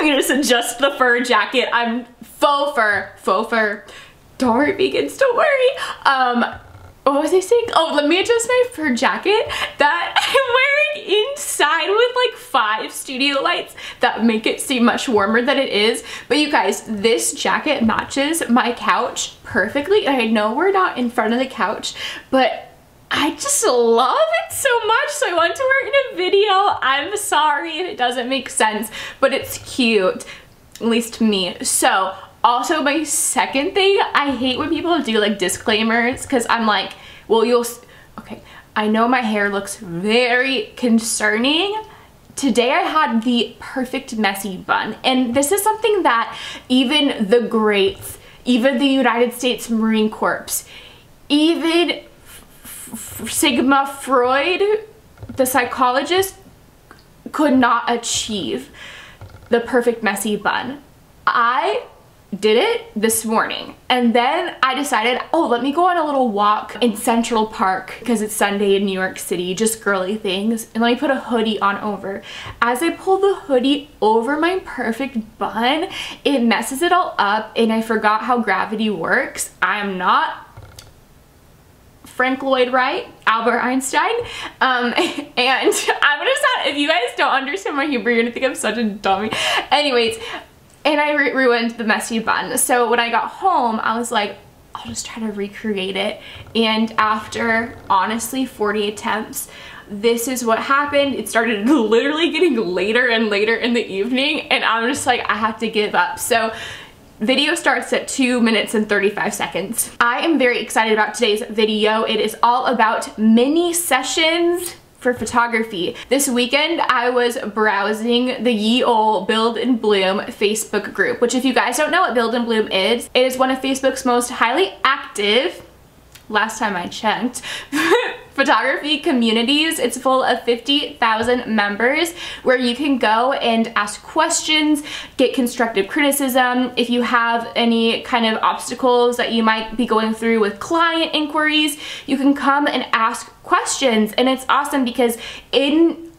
gonna adjust the fur jacket. I'm faux fur. Don't worry, vegans, don't worry. What was I saying? Oh, let me adjust my fur jacket that I'm wearing inside with like 5 studio lights that make it seem much warmer than it is. But you guys, this jacket matches my couch perfectly. I know we're not in front of the couch, but I just love it so much, so I want to wear it in a video. I'm sorry if it doesn't make sense, but it's cute, at least to me. So also, my second thing, I hate when people do like disclaimers, because I'm like, well, okay, I know my hair looks very concerning. Today I had the perfect messy bun, and this is something that even the greats, even the United States Marine Corps, even Sigmund Freud, the psychologist, could not achieve the perfect messy bun. I did it this morning, and then I decided, oh, let me go on a little walk in Central Park because it's Sunday in New York City, just girly things, and let me put a hoodie on over. As I pull the hoodie over my perfect bun, it messes it all up, and I forgot how gravity works. I am not Frank Lloyd Wright, Albert Einstein, and I'm gonna stop. If you guys don't understand my Hebrew, you're gonna think I'm such a dummy. Anyways, and I ruined the messy bun. So when I got home, I was like, I'll just try to recreate it. And after, honestly, 40 attempts, this is what happened. It started literally getting later and later in the evening, and I'm just like, I have to give up. So video starts at 2 minutes and 35 seconds. I am very excited about today's video. It is all about mini sessions for photography. This weekend I was browsing the ye olde Build and Bloom Facebook group, which if you guys don't know what Build and Bloom is, it is one of Facebook's most highly active, last time I checked, photography communities. It's full of 50,000 members where you can go and ask questions, get constructive criticism. If you have any kind of obstacles that you might be going through with client inquiries, you can come and ask questions. And it's awesome because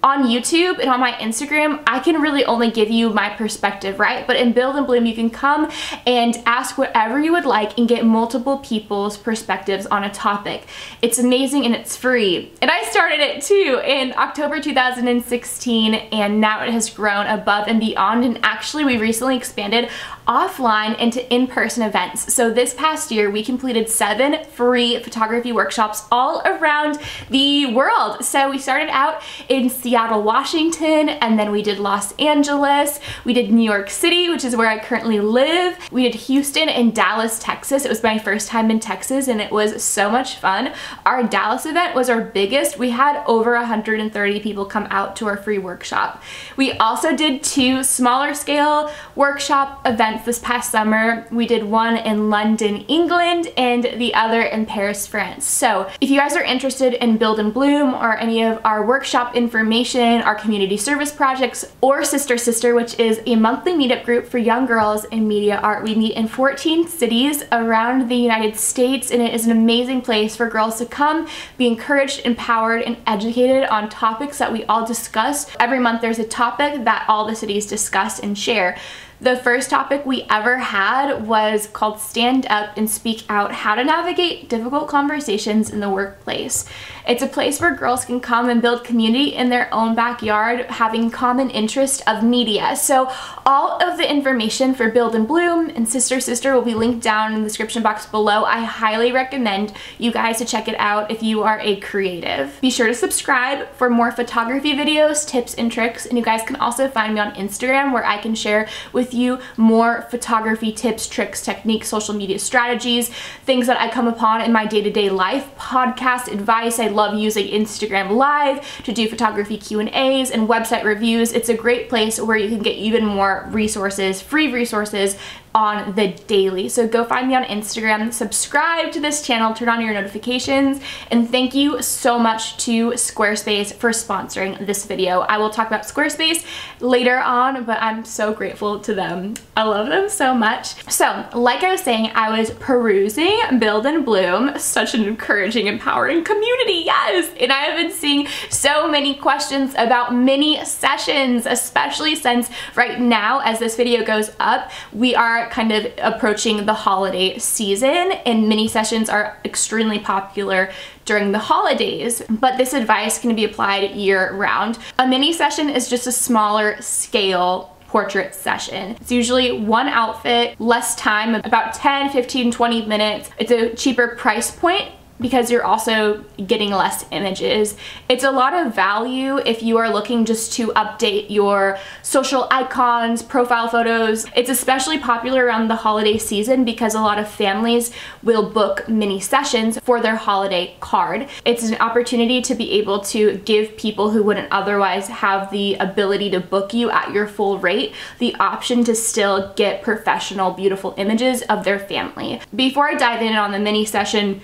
on YouTube and on my Instagram, I can really only give you my perspective, right? But in Build and Bloom, you can come and ask whatever you would like and get multiple people's perspectives on a topic. It's amazing and it's free. And I started it too in October 2016, and now it has grown above and beyond. And actually, we recently expanded offline into in-person events. So this past year, we completed 7 free photography workshops all around the world. So we started out in Seattle, Washington, and then we did Los Angeles, we did New York City, which is where I currently live, we did Houston and Dallas, Texas. It was my first time in Texas, and it was so much fun. Our Dallas event was our biggest. We had over 130 people come out to our free workshop. We also did 2 smaller scale workshop events this past summer. We did one in London, England, and the other in Paris, France. So if you guys are interested in Build and Bloom or any of our workshop information, our community service projects, or Sister, which is a monthly meetup group for young girls in media art. We meet in 14 cities around the United States, and it is an amazing place for girls to come, be encouraged, empowered, and educated on topics that we all discuss. Every month there's a topic that all the cities discuss and share. The first topic we ever had was called Stand Up and Speak Out: How to Navigate Difficult Conversations in the Workplace. It's a place where girls can come and build community in their own backyard, having common interest of media. So all of the information for Build and Bloom and Sister will be linked down in the description box below. I highly recommend you guys to check it out if you are a creative. Be sure to subscribe for more photography videos, tips, and tricks. And you guys can also find me on Instagram, where I can share with you more photography tips, tricks, techniques, social media strategies, things that I come upon in my day-to-day life, podcast advice. I love using Instagram Live to do photography Q&As and website reviews. It's a great place where you can get even more resources, free resources, on the daily. So go find me on Instagram, subscribe to this channel, turn on your notifications, and thank you so much to Squarespace for sponsoring this video. I will talk about Squarespace later on, but I'm so grateful to them. I love them so much. So like I was saying, I was perusing Build and Bloom, such an encouraging, empowering community, yes! And I have been seeing so many questions about mini sessions, especially since right now, as this video goes up, we are kind of approaching the holiday season, and mini sessions are extremely popular during the holidays, but this advice can be applied year-round. A mini session is just a smaller scale portrait session. It's usually one outfit, less time, about 10, 15, 20 minutes. It's a cheaper price point because you're also getting less images. It's a lot of value if you are looking just to update your social icons, profile photos. It's especially popular around the holiday season because a lot of families will book mini sessions for their holiday card. It's an opportunity to be able to give people who wouldn't otherwise have the ability to book you at your full rate the option to still get professional, beautiful images of their family. Before I dive in on the mini session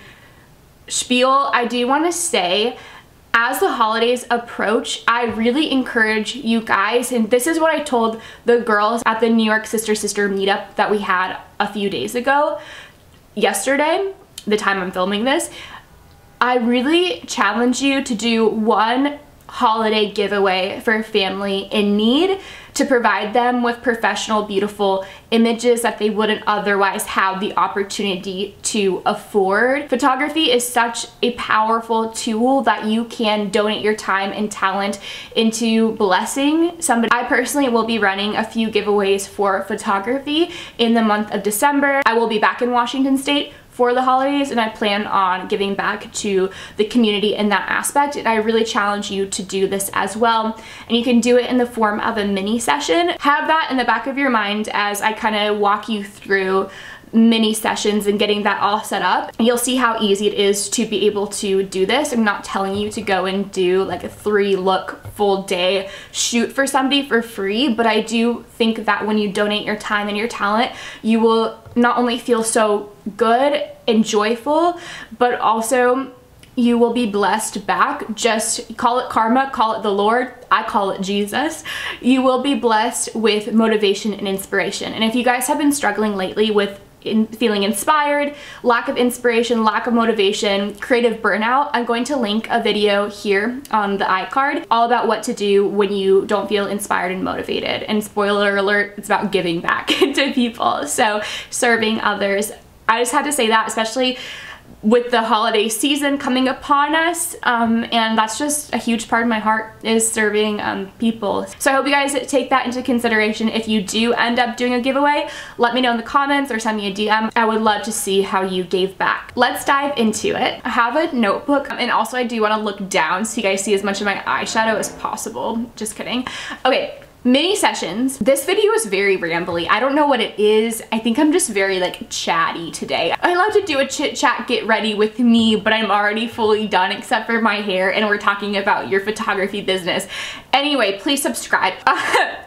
spiel, I do want to say, as the holidays approach, I really encourage you guys, and this is what I told the girls at the New York Sister meetup that we had a few days ago, yesterday, the time I'm filming this. I really challenge you to do one holiday giveaway for a family in need to provide them with professional, beautiful images that they wouldn't otherwise have the opportunity to afford. Photography is such a powerful tool that you can donate your time and talent into blessing somebody. I personally will be running a few giveaways for photography in the month of December. I will be back in Washington State for the holidays, and I plan on giving back to the community in that aspect, and I really challenge you to do this as well. And you can do it in the form of a mini session. Have that in the back of your mind as I kind of walk you through mini sessions and getting that all set up. You'll see how easy it is to be able to do this. I'm not telling you to go and do like a 3-look full day shoot for somebody for free, but I do think that when you donate your time and your talent, you will not only feel so good and joyful, but also you will be blessed back. Just call it karma, call it the Lord, I call it Jesus. You will be blessed with motivation and inspiration. And if you guys have been struggling lately with feeling inspired, lack of inspiration, lack of motivation, creative burnout, I'm going to link a video here on the iCard all about what to do when you don't feel inspired and motivated. And spoiler alert, it's about giving back to people, so serving others. I just had to say that, especially with the holiday season coming upon us, and that's just a huge part of my heart, is serving people. So I hope you guys take that into consideration. If you do end up doing a giveaway, let me know in the comments or send me a DM. I would love to see how you gave back. Let's dive into it. I have a notebook, and also I do want to look down so you guys see as much of my eyeshadow as possible. Just kidding. Okay. Mini sessions. This video is very rambly. I don't know what it is. I think I'm just very like chatty today. I love to do a chit chat, get ready with me, but I'm already fully done except for my hair, and we're talking about your photography business. Anyway, please subscribe.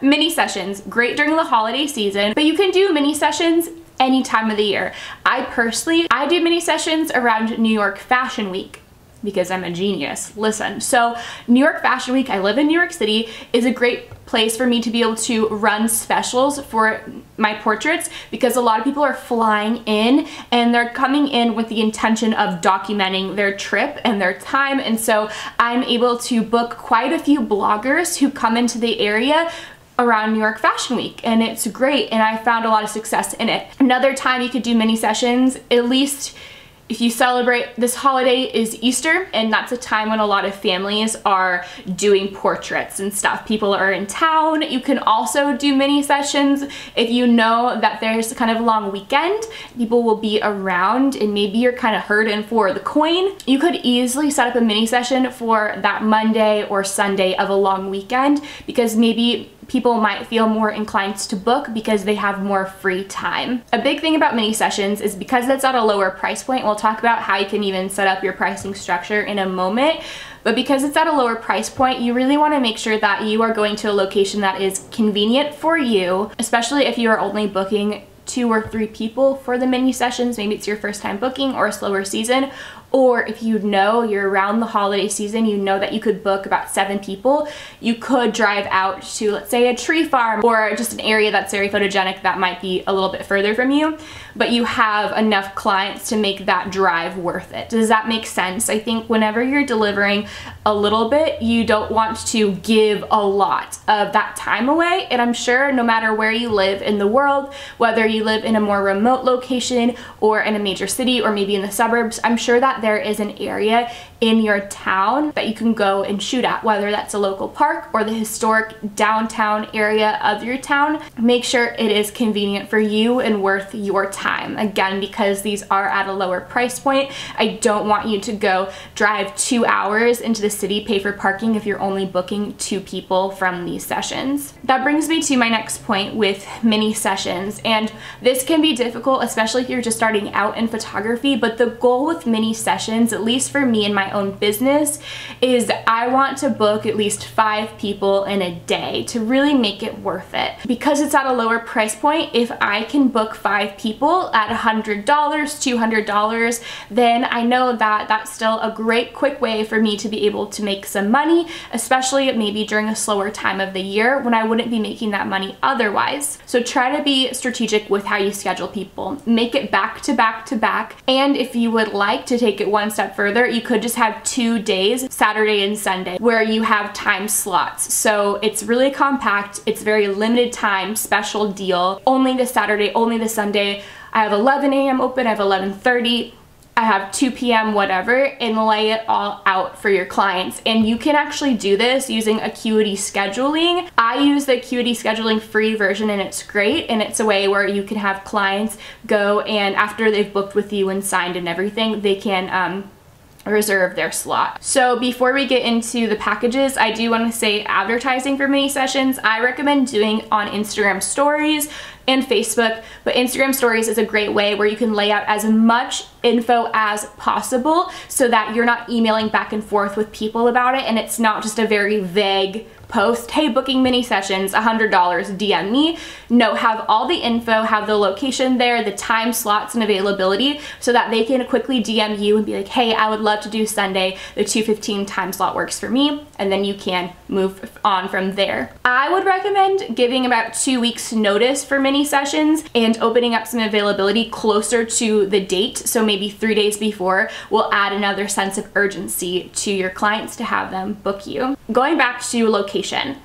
Mini sessions, great during the holiday season, but you can do mini sessions any time of the year. I do mini sessions around New York Fashion Week, because I'm a genius. Listen, so New York Fashion Week, I live in New York City, is a great place for me to be able to run specials for my portraits, because a lot of people are flying in and they're coming in with the intention of documenting their trip and their time, and so I'm able to book quite a few bloggers who come into the area around New York Fashion Week, and it's great, and I found a lot of success in it. Another time you could do mini sessions, at least if you celebrate this holiday, is Easter, and that's a time when a lot of families are doing portraits and stuff. People are in town. You can also do mini sessions if you know that there's kind of a long weekend. People will be around and maybe you're kind of hurting for the coin. You could easily set up a mini session for that Monday or Sunday of a long weekend, because maybe people might feel more inclined to book because they have more free time. A big thing about mini sessions is because it's at a lower price point, we'll talk about how you can even set up your pricing structure in a moment, but because it's at a lower price point, you really want to make sure that you are going to a location that is convenient for you, especially if you are only booking 2 or 3 people for the mini sessions. Maybe it's your first time booking or a slower season. Or if you know you're around the holiday season, you know that you could book about 7 people, you could drive out to, let's say, a tree farm or just an area that's very photogenic that might be a little bit further from you, but you have enough clients to make that drive worth it. Does that make sense? I think whenever you're delivering a little bit, you don't want to give a lot of that time away. And I'm sure no matter where you live in the world, whether you live in a more remote location or in a major city or maybe in the suburbs, I'm sure that there is an area in your town that you can go and shoot at, whether that's a local park or the historic downtown area of your town. Make sure it is convenient for you and worth your time. Again, because these are at a lower price point, I don't want you to go drive 2 hours into the city, pay for parking if you're only booking 2 people from these sessions. That brings me to my next point with mini sessions, and this can be difficult, especially if you're just starting out in photography, but the goal with mini sessions, at least for me in my own business, is I want to book at least 5 people in a day to really make it worth it. Because it's at a lower price point, if I can book 5 people at $100, $200, then I know that that's still a great quick way for me to be able to make some money, especially maybe during a slower time of the year when I wouldn't be making that money otherwise. So try to be strategic with how you schedule people. Make it back to back to back, and if you would like to take it one step further, you could just have 2 days, Saturday and Sunday, where you have time slots. So it's really compact, it's very limited time, special deal, only the Saturday, only the Sunday. I have 11 a.m. open, I have 11:30, I have 2 p.m. whatever, and lay it all out for your clients. And you can actually do this using Acuity scheduling. I use the Acuity scheduling free version and it's great, and it's a way where you can have clients go and after they've booked with you and signed and everything, they can reserve their slot. So before we get into the packages, I do want to say advertising for mini sessions, I recommend doing on Instagram stories and Facebook, but Instagram stories is a great way where you can lay out as much info as possible so that you're not emailing back and forth with people about it and it's not just a very vague post, hey, booking mini sessions, $100, DM me. No, have all the info, have the location there, the time slots and availability so that they can quickly DM you and be like, hey, I would love to do Sunday, the 2:15 time slot works for me, and then you can move on from there. I would recommend giving about 2 weeks notice for mini sessions and opening up some availability closer to the date, so maybe 3 days before will add another sense of urgency to your clients to have them book you. Going back to location,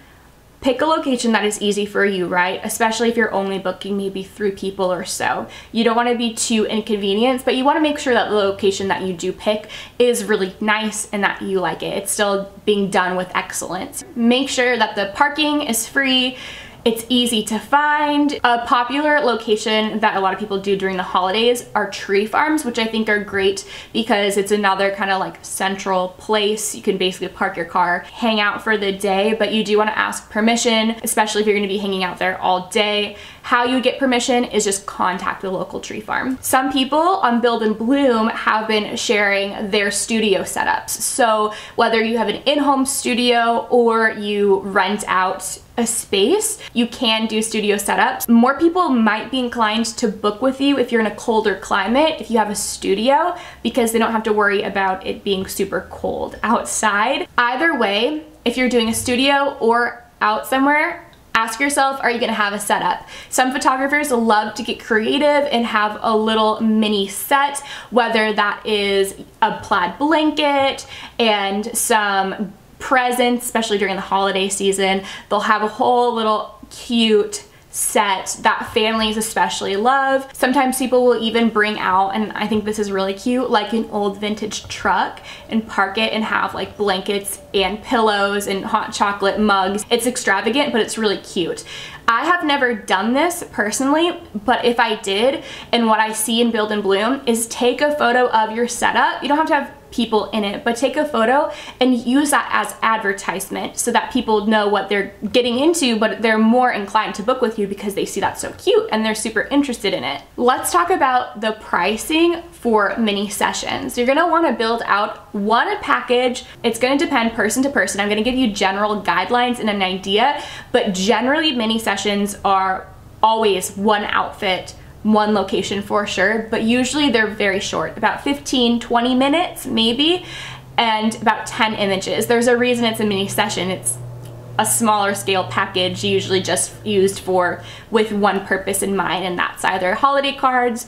pick a location that is easy for you, right? Especially if you're only booking maybe 3 people or so. You don't want to be too inconvenienced, but you want to make sure that the location that you do pick is really nice and that you like it. It's still being done with excellence. Make sure that the parking is free. It's easy to find. A popular location that a lot of people do during the holidays are tree farms, which I think are great because it's another kind of like central place. You can basically park your car, hang out for the day, but you do want to ask permission, especially if you're going to be hanging out there all day. How you get permission is just contact the local tree farm. Some people on Build and Bloom have been sharing their studio setups. So whether you have an in-home studio or you rent out a space, you can do studio setups. More people might be inclined to book with you if you're in a colder climate, if you have a studio, because they don't have to worry about it being super cold outside. Either way, if you're doing a studio or out somewhere, ask yourself, are you gonna have a setup? Some photographers love to get creative and have a little mini set, whether that is a plaid blanket and some presents, especially during the holiday season. They'll have a whole little cute set that families especially love. Sometimes people will even bring out, and I think this is really cute, like an old vintage truck and park it and have like blankets and pillows and hot chocolate mugs. It's extravagant, but it's really cute. I have never done this personally, but if I did, and what I see in Build and Bloom is take a photo of your setup. You don't have to have people in it, but take a photo and use that as advertisement so that people know what they're getting into, but they're more inclined to book with you because they see that so cute and they're super interested in it. Let's talk about the pricing for mini sessions. You're gonna wanna build out one package. It's gonna depend person to person. I'm gonna give you general guidelines and an idea, but generally mini sessions are always one outfit one location for sure, but usually they're very short, about 15-20 minutes maybe, and about 10 images. There's a reason it's a mini session. It's a smaller scale package, usually just used with one purpose in mind, and that's either holiday cards,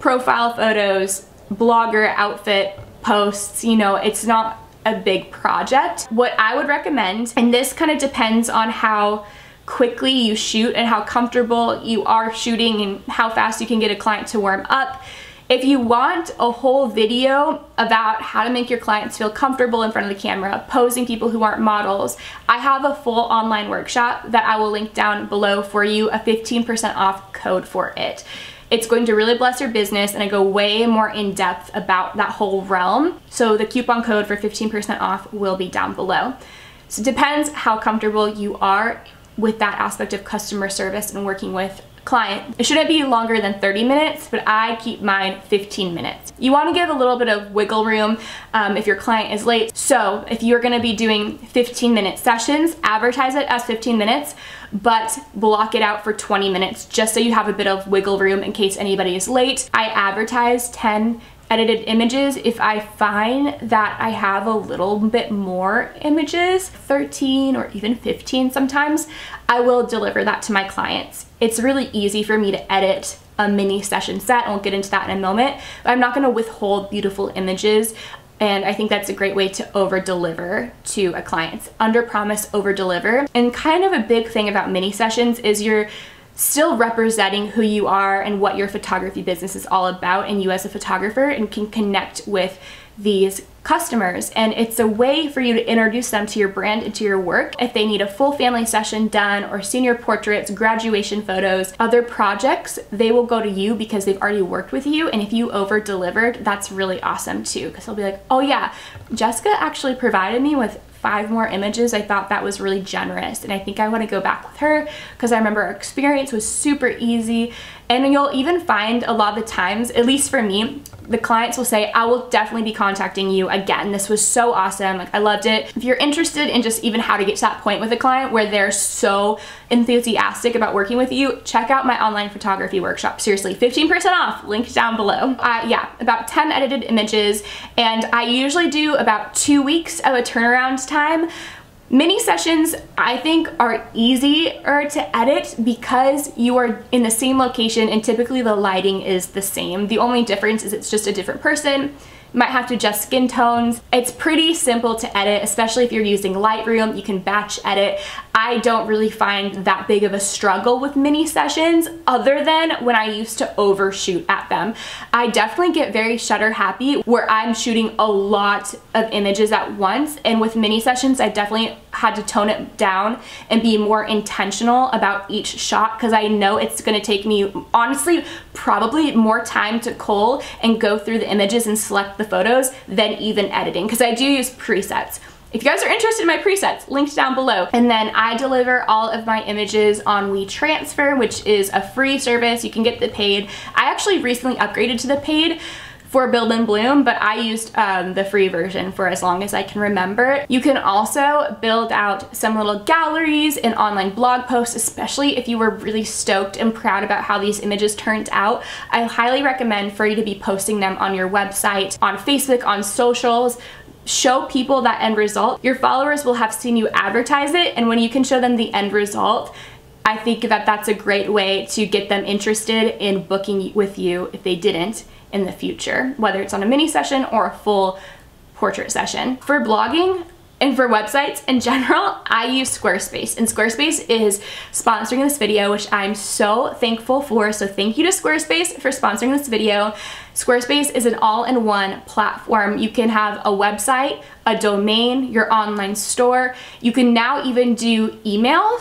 profile photos, blogger outfit posts. You know, it's not a big project. What I would recommend, and this kind of depends on how quickly you shoot and how comfortable you are shooting and how fast you can get a client to warm up. If you want a whole video about how to make your clients feel comfortable in front of the camera, posing people who aren't models, I have a full online workshop that I will link down below for you, a 15% off code for it. It's going to really bless your business, and I go way more in depth about that whole realm. So the coupon code for 15% off will be down below. So it depends how comfortable you are with that aspect of customer service and working with client. It shouldn't be longer than 30 minutes, but I keep mine 15 minutes. You want to give a little bit of wiggle room if your client is late. So if you're going to be doing 15-minute sessions, advertise it as 15 minutes, but block it out for 20 minutes just so you have a bit of wiggle room in case anybody is late. I advertise 10 edited images. If I find that I have a little bit more images, 13 or even 15 sometimes, I will deliver that to my clients. It's really easy for me to edit a mini session set, and we'll get into that in a moment, but I'm not going to withhold beautiful images, and I think that's a great way to over-deliver to a client. Under-promise, over-deliver. And kind of a big thing about mini sessions is you're still representing who you are and what your photography business is all about, and you as a photographer, and can connect with these customers. And it's a way for you to introduce them to your brand and to your work. If they need a full family session done, or senior portraits, graduation photos, other projects, they will go to you because they've already worked with you. And if you over delivered, that's really awesome too, because they'll be like, oh yeah, Jessica actually provided me with 5 more images. I thought that was really generous, and I think I want to go back with her because I remember our experience was super easy. And you'll even find a lot of the times, at least for me, the clients will say, I will definitely be contacting you again. This was so awesome. Like, I loved it. If you're interested in just even how to get to that point with a client where they're so enthusiastic about working with you, check out my online photography workshop. Seriously, 15% off, linked down below. Yeah, about 10 edited images, and I usually do about 2 weeks of a turnaround time. Mini sessions, I think, are easier to edit because you are in the same location and typically the lighting is the same. The only difference is it's just a different person. You might have to adjust skin tones. It's pretty simple to edit, especially if you're using Lightroom. You can batch edit. I don't really find that big of a struggle with mini sessions other than when I used to overshoot at them. I definitely get very shutter happy where I'm shooting a lot of images at once, and with mini sessions I definitely had to tone it down and be more intentional about each shot, because I know it's going to take me, honestly, probably more time to cull and go through the images and select the photos than even editing, because I do use presets. If you guys are interested in my presets, linked down below. And then I deliver all of my images on WeTransfer, which is a free service. You can get the paid. I actually recently upgraded to the paid for Build and Bloom, but I used the free version for as long as I can remember. You can also build out some little galleries and online blog posts, especially if you were really stoked and proud about how these images turned out. I highly recommend for you to be posting them on your website, on Facebook, on socials. Show people that end result. Your followers will have seen you advertise it, and when you can show them the end result, I think that that's a great way to get them interested in booking with you if they didn't in the future, whether it's on a mini session or a full portrait session. For blogging and for websites in general, I use Squarespace, and Squarespace is sponsoring this video, which I'm so thankful for. So thank you to Squarespace for sponsoring this video. Squarespace is an all-in-one platform. You can have a website, a domain, your online store. You can now even do email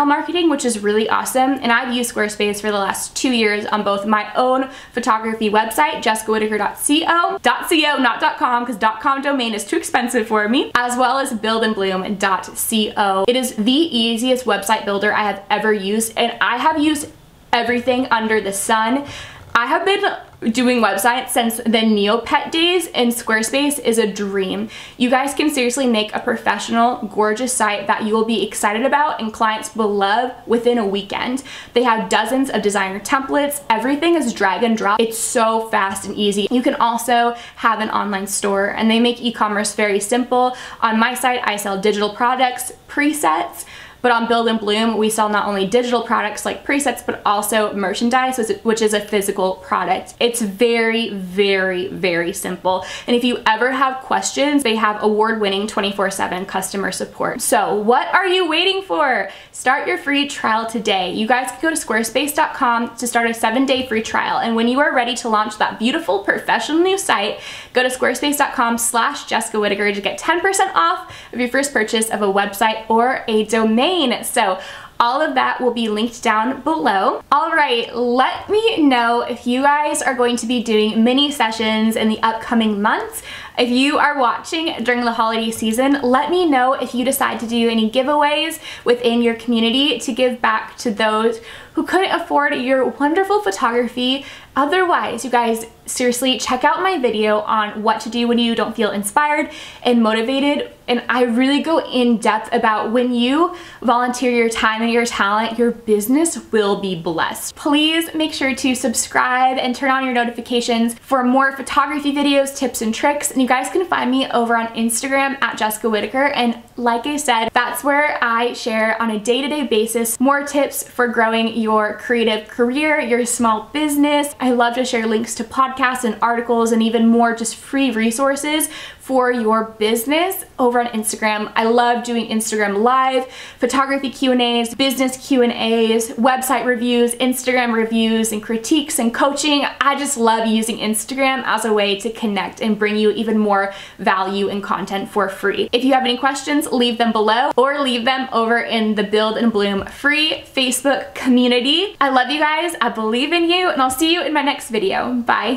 marketing, which is really awesome. And I've used Squarespace for the last 2 years on both my own photography website, jessicawhitaker.co, not .com, because .com domain is too expensive for me, as well as buildandbloom.co. It is the easiest website builder I have ever used, and I have used everything under the sun. I have been doing websites since the Neopet days, and Squarespace is a dream. You guys can seriously make a professional, gorgeous site that you will be excited about and clients will love within a weekend. They have dozens of designer templates. Everything is drag and drop. It's so fast and easy. You can also have an online store, and they make e-commerce very simple. On my site, I sell digital products, presets, but on Build and Bloom, we sell not only digital products like presets, but also merchandise, which is a physical product. It's very, very, very simple. And if you ever have questions, they have award-winning 24/7 customer support. So what are you waiting for? Start your free trial today. You guys can go to squarespace.com to start a 7-day free trial. And when you are ready to launch that beautiful professional new site, go to squarespace.com/Jessica Whitaker to get 10% off of your first purchase of a website or a domain. So all of that will be linked down below. All right, let me know if you guys are going to be doing mini sessions in the upcoming months. If you are watching during the holiday season, let me know if you decide to do any giveaways within your community to give back to those who couldn't afford your wonderful photography. Otherwise, you guys, seriously, check out my video on what to do when you don't feel inspired and motivated. And I really go in depth about when you volunteer your time and your talent, your business will be blessed. Please make sure to subscribe and turn on your notifications for more photography videos, tips, and tricks. And you guys can find me over on Instagram at Jessica Whitaker. And like I said, that's where I share on a day-to-day basis more tips for growing your creative career, your small business. I love to share links to podcasts and articles and even more just free resources for your business over on Instagram. I love doing Instagram live, photography Q&As, business Q&As, website reviews, Instagram reviews and critiques and coaching. I just love using Instagram as a way to connect and bring you even more value and content for free. If you have any questions, leave them below or leave them over in the Build and Bloom free Facebook community. I love you guys, I believe in you, and I'll see you in my next video. Bye.